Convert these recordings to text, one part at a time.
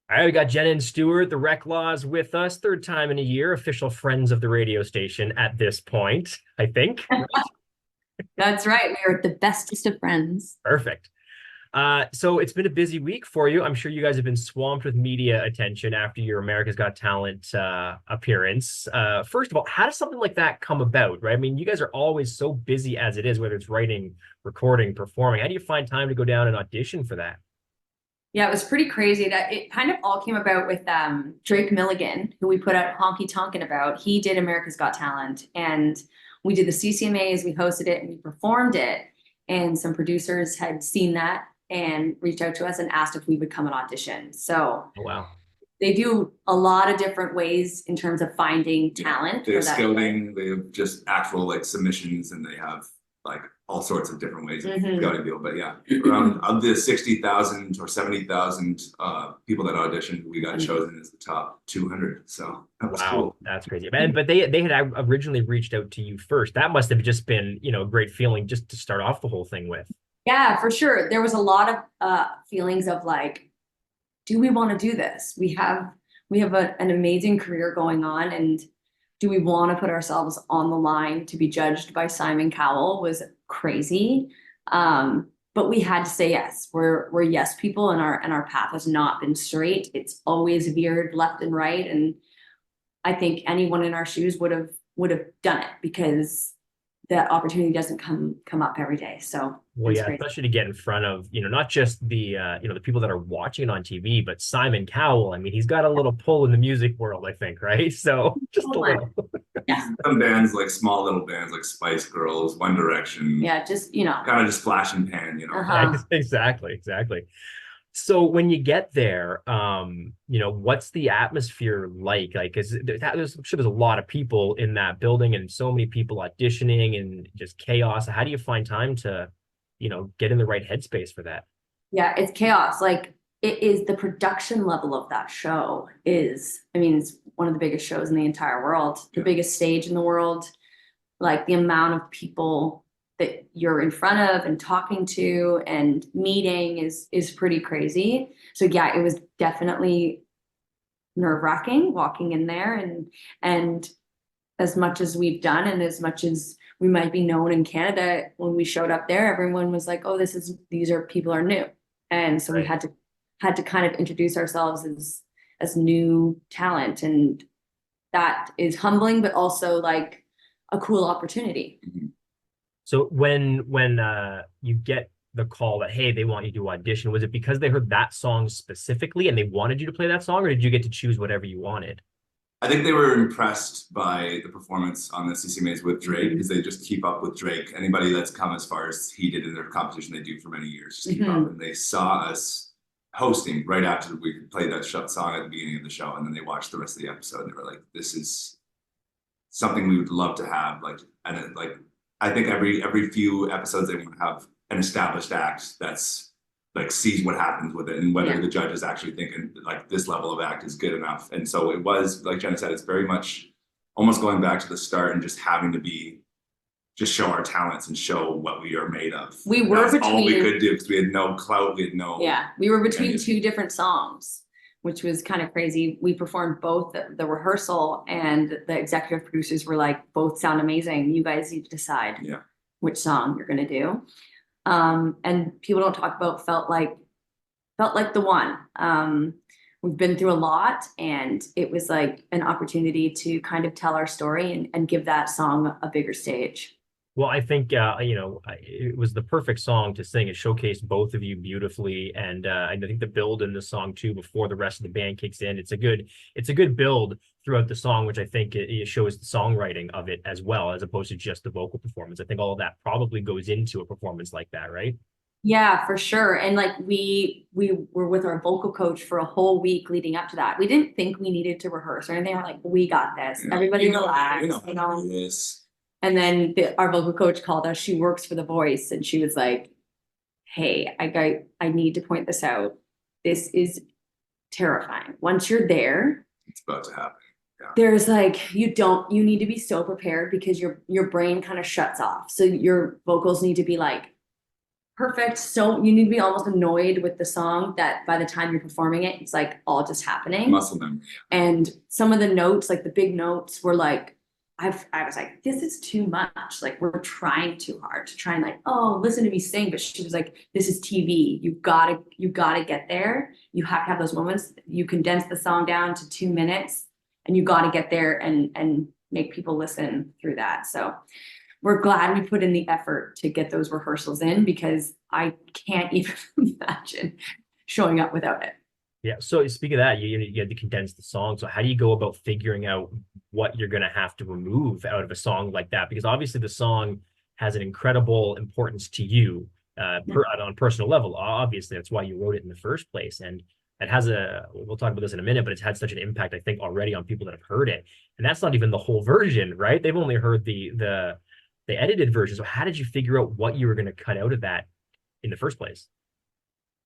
All right, we got Jenna and Stuart, the Reklaws, with us. Third time in a year, official friends of the radio station at this point, I think. Right? That's right. We are the bestest of friends. Perfect. So it's been a busy week for you. I'm sure you guys have been swamped with media attention after your America's Got Talent appearance. First of all, how does something like that come about, right? I mean, you guys are always so busy as it is, whether it's writing, recording, performing. How do you find time to go down and audition for that? Yeah, it was pretty crazy that it kind of all came about with Drake Milligan, who we put out Honky Tonkin' about. He did America's Got Talent, and we did the CCMAs, we hosted it, and we performed it. And some producers had seen that and reached out to us and asked if we would come and audition. So Oh, wow. they do a lot of different ways in terms of finding talent They for have that. scouting, they have just actual like submissions, and they have like all sorts of different ways of scouting people. But yeah, around of the 60,000 or 70,000 people that auditioned, we got chosen as the top 200. So that was Wow, cool. that's crazy. But they had originally reached out to you first. That must have just been, a great feeling just to start off the whole thing with. Yeah, for sure. There was a lot of feelings of like, do we want to do this? We have an amazing career going on, and do we want to put ourselves on the line to be judged by Simon Cowell was crazy. But we had to say yes. We're yes people, and our path has not been straight. It's always veered left and right. And I think anyone in our shoes would have done it because that opportunity doesn't come up every day. So Well, it's yeah, great. especially to get in front of, not just the people that are watching it on TV, but Simon Cowell. I mean, he's got a little pull in the music world, I think, right? So just a little. Yeah. Some bands, like small little bands like Spice Girls, One Direction, Yeah, just kind of just flash and pan. uh-huh. Exactly, exactly. So when you get there, what's the atmosphere like? Like, I'm sure there's a lot of people in that building and so many people auditioning and just chaos. How do you find time to, get in the right headspace for that? Yeah, it's chaos. Like it is the production level of that show is, I mean, it's one of the biggest shows in the entire world, the biggest stage in the world. Like the amount of people that you're in front of and talking to and meeting is pretty crazy. So yeah, it was definitely nerve-wracking walking in there, and as much as we've done and as much as we might be known in Canada, when we showed up there, everyone was like, "Oh, these are people are new," and so we Right. had to kind of introduce ourselves as new talent, and that is humbling, but also like a cool opportunity. So when you get the call that, hey, they want you to audition, was it because they heard that song specifically and they wanted you to play that song, or did you get to choose whatever you wanted? I think they were impressed by the performance on the CCMAs with Drake because they just keep up with Drake. Anybody that's come as far as he did in their competition, they do for many years, just keep up. And they saw us hosting right after we played that song at the beginning of the show, and then they watched the rest of the episode. And they were like, "This is something we would love to have." Like, and like, I think every few episodes they want to have an established act that's like sees what happens with it and whether the judge is actually thinking like this level of act is good enough. And so it was, like Jenna said, it's very much almost going back to the start and just having to be just show our talents and show what we are made of. We were That's all we between could do because we had no clout, we had no Yeah, we were between anything. two different songs, which was kind of crazy. We performed both the rehearsal, and the executive producers were like, both sound amazing. You guys need to decide which song you're gonna do. And people don't talk about felt like the one. We've been through a lot, and it was like an opportunity to kind of tell our story and give that song a bigger stage. Well, I think it was the perfect song to sing. It showcased both of you beautifully, and I think the build in the song too, before the rest of the band kicks in, it's a good build throughout the song, which I think it shows the songwriting of it as well, as opposed to just the vocal performance. I think all of that probably goes into a performance like that, right? Yeah, for sure. And like we were with our vocal coach for a whole week leading up to that. We didn't think we needed to rehearse or anything. We're like, we got this. Everybody relax. Yes. And then our vocal coach called us. She works for The Voice, and she was like, "Hey, I need to point this out. This is terrifying. Once you're there, It's about to happen. Yeah. there's like you need to be so prepared because your brain kind of shuts off. So your vocals need to be like perfect. So you need to be almost annoyed with the song that by the time you're performing it, it's like all just happening. Muscle memory. And some of the notes, like the big notes, were like, I was like, this is too much. Like we're trying too hard to try and like, oh, listen to me sing. But she was like, this is TV. You gotta get there. You have to have those moments. You condense the song down to 2 minutes, and you gotta get there and make people listen through that. So we're glad we put in the effort to get those rehearsals in, because I can't even imagine showing up without it. Yeah. So speaking of that, you had to condense the song. So how do you go about figuring out what you're going to have to remove out of a song like that? Because obviously the song has an incredible importance to you on a personal level. Obviously, that's why you wrote it in the first place. And it has we'll talk about this in a minute, but it's had such an impact, I think, already on people that have heard it. And that's not even the whole version, right? They've only heard the edited version. So how did you figure out what you were going to cut out of that in the first place?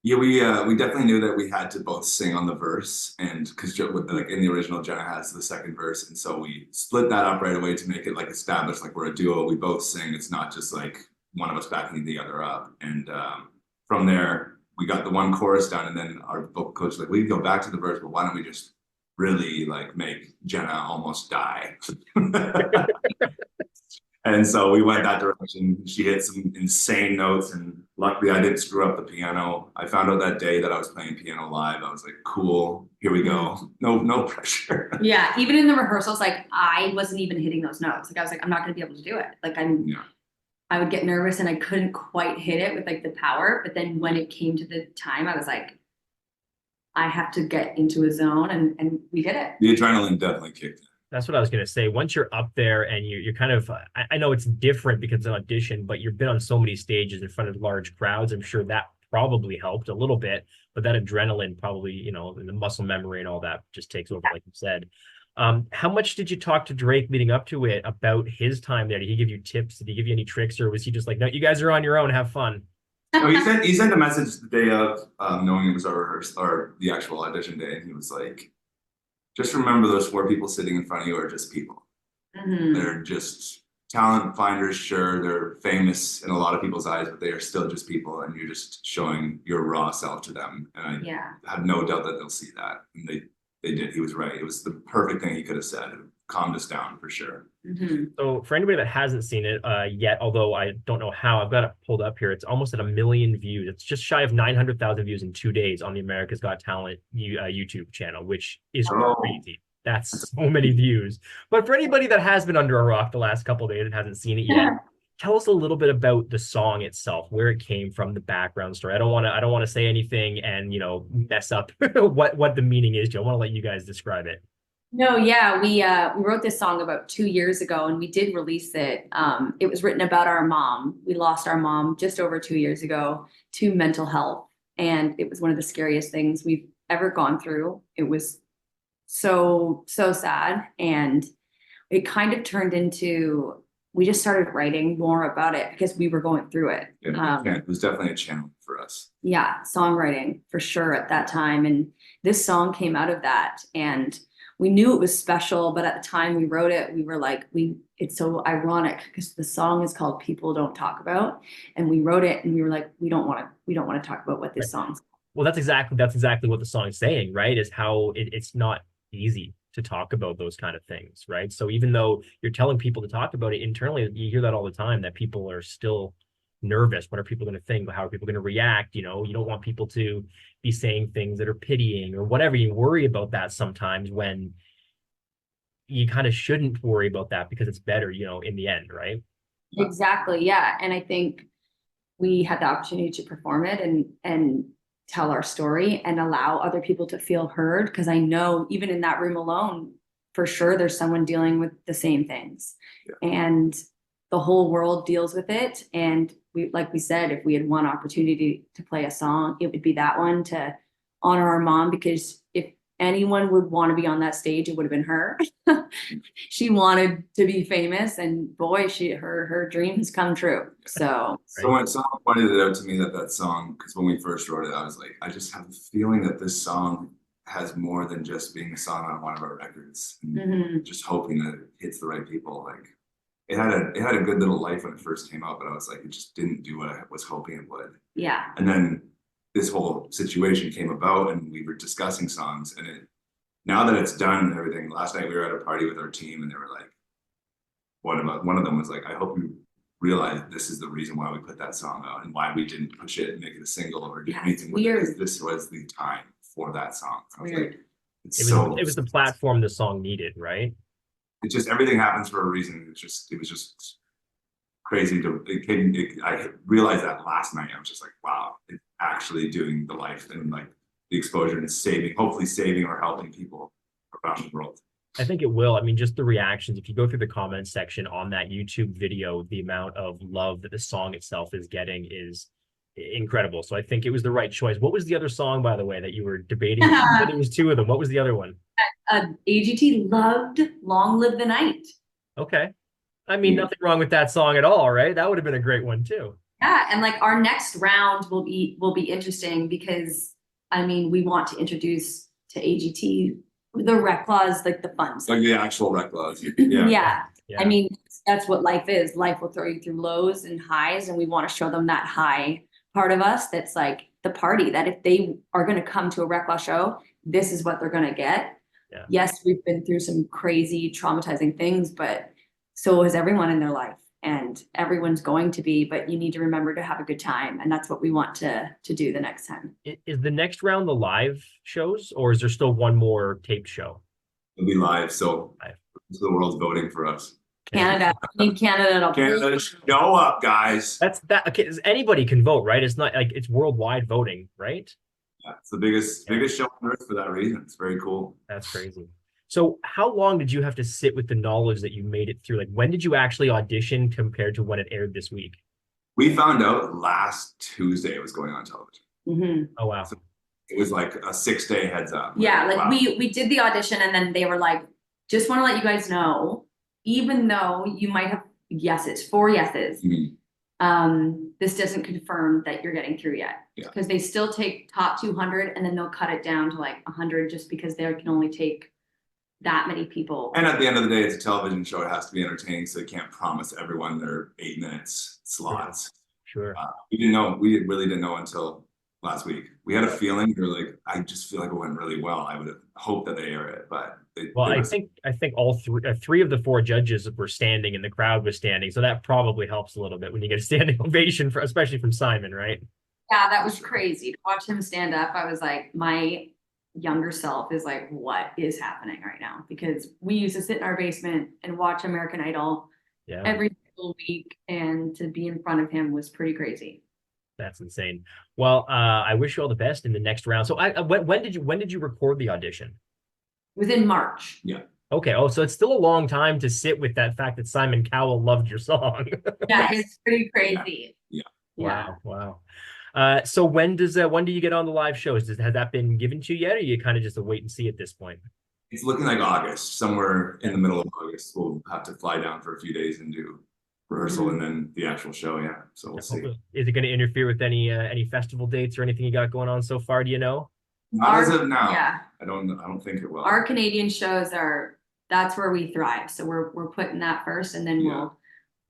Yeah, we definitely knew that we had to both sing on the verse, and because like in the original, Jenna has the second verse, and so we split that up right away to make it like established, like we're a duo. We both sing. It's not just like one of us backing the other up. And from there, we got the one chorus done, and then our vocal coach was like, we can go back to the verse, but why don't we just really like make Jenna almost die? And so we went that direction. She hit some insane notes, and luckily I didn't screw up the piano. I found out that day that I was playing piano live. I was like, cool, here we go. No pressure. Yeah, even in the rehearsals, like I wasn't even hitting those notes. Like I was like, I'm not gonna be able to do it. Like I would get nervous and I couldn't quite hit it with like the power. But then when it came to the time, I was like, I have to get into a zone, and we did it. The adrenaline definitely kicked in. That's what I was going to say. Once you're up there and you're kind of, I know it's different because it's an audition, but you've been on so many stages in front of large crowds. I'm sure that probably helped a little bit, but that adrenaline probably, the muscle memory and all that just takes over, like you said. How much did you talk to Drake leading up to it about his time there? Did he give you tips? Did he give you any tricks, or was he just like, no, you guys are on your own, have fun? No, he sent a message the day of knowing it was our rehearsal or the actual audition day, and he was like, just remember those 4 people sitting in front of you are just people. Mm-hmm. They're just talent finders, sure, they're famous in a lot of people's eyes, but they are still just people, and you're just showing your raw self to them. And I have no doubt that they'll see that. And they did. He was right. It was the perfect thing he could have said. It calmed us down for sure. Mm-hmm. So for anybody that hasn't seen it yet, although I don't know how, I've got it pulled up here. It's almost at 1 million views. It's just shy of 900,000 views in 2 days on the America's Got Talent YouTube channel, which is crazy. That's so many views. But for anybody that has been under a rock the last couple of days and hasn't seen it yet, tell us a little bit about the song itself, where it came from, the background story. I don't want to say anything and mess up what the meaning is. I want to let you guys describe it. No, yeah, we wrote this song about 2 years ago, and we did release it. It was written about our mom. We lost our mom just over 2 years ago to mental health, and it was one of the scariest things we've ever gone through. It was so sad, and it kind of turned into, we just started writing more about it because we were going through it. It was definitely a challenge for us. Yeah, songwriting for sure at that time, and this song came out of that, and we knew it was special, but at the time we wrote it, we were like, it's so ironic because the song is called People Don't Talk About, and we wrote it and we were like, we don't want to talk about what this song's called. Well, that's exactly what the song's saying, right? Is how it's not easy to talk about those kind of things, right? So even though you're telling people to talk about it internally, you hear that all the time, that people are still nervous. What are people going to think? How are people going to react? You don't want people to be saying things that are pitying or whatever. You worry about that sometimes when you kind of shouldn't worry about that because it's better, in the end, right? Exactly. Yeah. And I think we had the opportunity to perform it and tell our story and allow other people to feel heard. Because I know even in that room alone, for sure, there's someone dealing with the same things. Yeah. And the whole world deals with it. And like we said, if we had one opportunity to play a song, it would be that one, to honor our mom, because if anyone would want to be on that stage, it would have been her. She wanted to be famous, and boy, her dream has come true. So when someone pointed it out to me that song, because when we first wrote it, I was like, I just have a feeling that this song has more than just being a song on one of our records, and just hoping that it hits the right people. Like, it had a good little life when it first came out, but I was like, it just didn't do what I was hoping it would. Yeah. And then this whole situation came about, and we were discussing songs, and now that it's done and everything, last night we were at a party with our team, and they were like, one of them was like, I hope you realize this is the reason why we put that song out and why we didn't push it and make it a single or do anything with it, because this was the time for that song. I was like, it was the platform the song needed, right? It's just, everything happens for a reason. It was just crazy I realized that last night. I was just like, wow, it's actually doing the life and like the exposure and hopefully saving or helping people around the world. I think it will. I mean, just the reactions, if you go through the comments section on that YouTube video, the amount of love that the song itself is getting is incredible. So I think it was the right choice. What was the other song, by the way, that you were debating? There was two of them. What was the other one? AGT loved Long Live the Night. Okay. I mean, nothing wrong with that song at all, right? That would have been a great one too. Yeah, and like our next round will be interesting because I mean, we want to introduce to AGT the Reklaws, like the fun stuff. Like the actual Reklaws. Yeah. I mean, that's what life is. Life will throw you through lows and highs, and we want to show them that high part of us that's like the party, that if they are going to come to a Reklaws show, this is what they're going to get. Yeah. Yes, we've been through some crazy traumatizing things, but so has everyone in their life, and everyone's going to be, but you need to remember to have a good time. And that's what we want to do the next time. Is the next round the live shows, or is there still one more taped show? It'll be live. So the world's voting for us. Canada. I mean, Canada, show up, guys. That's that. Okay, anybody can vote, right? It's not like it's worldwide voting, right? Yeah, it's the biggest show on earth for that reason. It's very cool. That's crazy. So how long did you have to sit with the knowledge that you made it through? Like, when did you actually audition compared to when it aired this week? We found out last Tuesday it was going on television. Mm-hmm. Oh, wow. So it was like a 6-day heads up. Yeah, like wow. we did the audition, and then they were like, just want to let you guys know, even though you might have yeses, 4 yeses, this doesn't confirm that you're getting through yet. Because they still take top 200, and then they'll cut it down to like 100 just because they can only take that many people. And at the end of the day, it's a television show. It has to be entertaining, so they can't promise everyone their 8 minutes slots. Sure. We didn't know. We really didn't know until last week. We had a feeling. We were like, I just feel like it went really well. I would have hoped that they air it, but I think all three of the 4 judges were standing, and the crowd was standing, so that probably helps a little bit when you get a standing ovation especially from Simon, right? Yeah, that was crazy to watch him stand up. I was like, my younger self is like, what is happening right now? Because we used to sit in our basement and watch American Idol every single week, and to be in front of him was pretty crazy. That's insane. Well, I wish you all the best in the next round. So when did you record the audition? It was in March. Yeah. Okay. Oh, so it's still a long time to sit with that fact that Simon Cowell loved your song. Yeah, it's pretty crazy. Yeah. Wow. So when do you get on the live shows? Has that been given to you yet, or are you kind of just a wait and see at this point? It's looking like August, somewhere in the middle of August. We'll have to fly down for a few days and do rehearsal and then the actual show. Yeah. So we'll see. Is it going to interfere with any festival dates or anything you got going on so far? Do you know? Not as of now. Yeah. I don't think it will. Our Canadian shows that's where we thrive. So we're putting that first, and then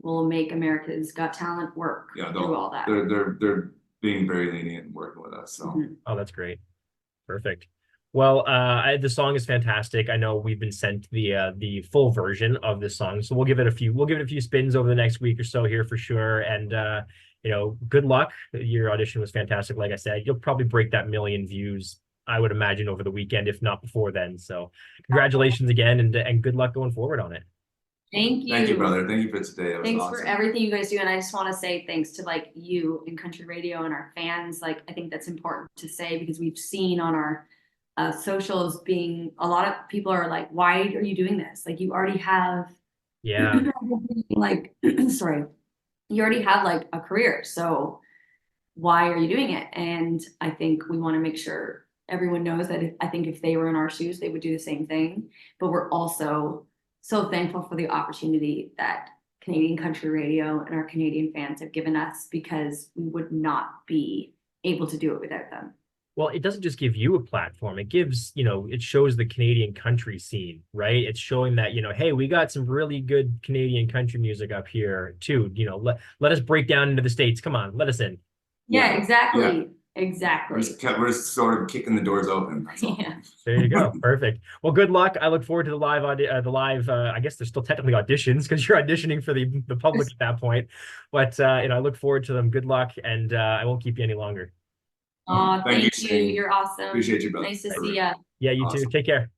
we'll make America's Got Talent work through all that. They're being very lenient and working with us. So Oh, that's great. Perfect. Well, the song is fantastic. I know we've been sent the full version of this song, so we'll give it a few spins over the next week or so here for sure. And good luck. Your audition was fantastic. Like I said, you'll probably break that 1 million views, I would imagine, over the weekend, if not before then. So congratulations again, and good luck going forward on it. Thank you. Thank you, brother. Thank you for today. Thanks awesome. for everything you guys do. And I just want to say thanks to like you and Country Radio and our fans. Like, I think that's important to say, because we've seen on our socials being a lot of people are like, why are you doing this? Like, you already have like sorry, you already have like a career, so why are you doing it? And I think we want to make sure everyone knows that I think if they were in our shoes, they would do the same thing. But we're also so thankful for the opportunity that Canadian Country Radio and our Canadian fans have given us, because we would not be able to do it without them. Well, it doesn't just give you a platform. It gives, it shows the Canadian country scene, right? It's showing that, hey, we got some really good Canadian country music up here too. Let us break down into the States. Come on, let us in. Yeah, Yeah. exactly. Yeah. Exactly. We're just sort of kicking the doors open. That's all. Yeah. There you go. Perfect. Well, good luck. I look forward to the live I guess there's still technically auditions because you're auditioning for the public at that point. But I look forward to them. Good luck, and I won't keep you any longer. Oh, Thank you, thank you. Shane. You're awesome. Appreciate you, brother. Nice to see you. Yeah, you too. Awesome. Take care.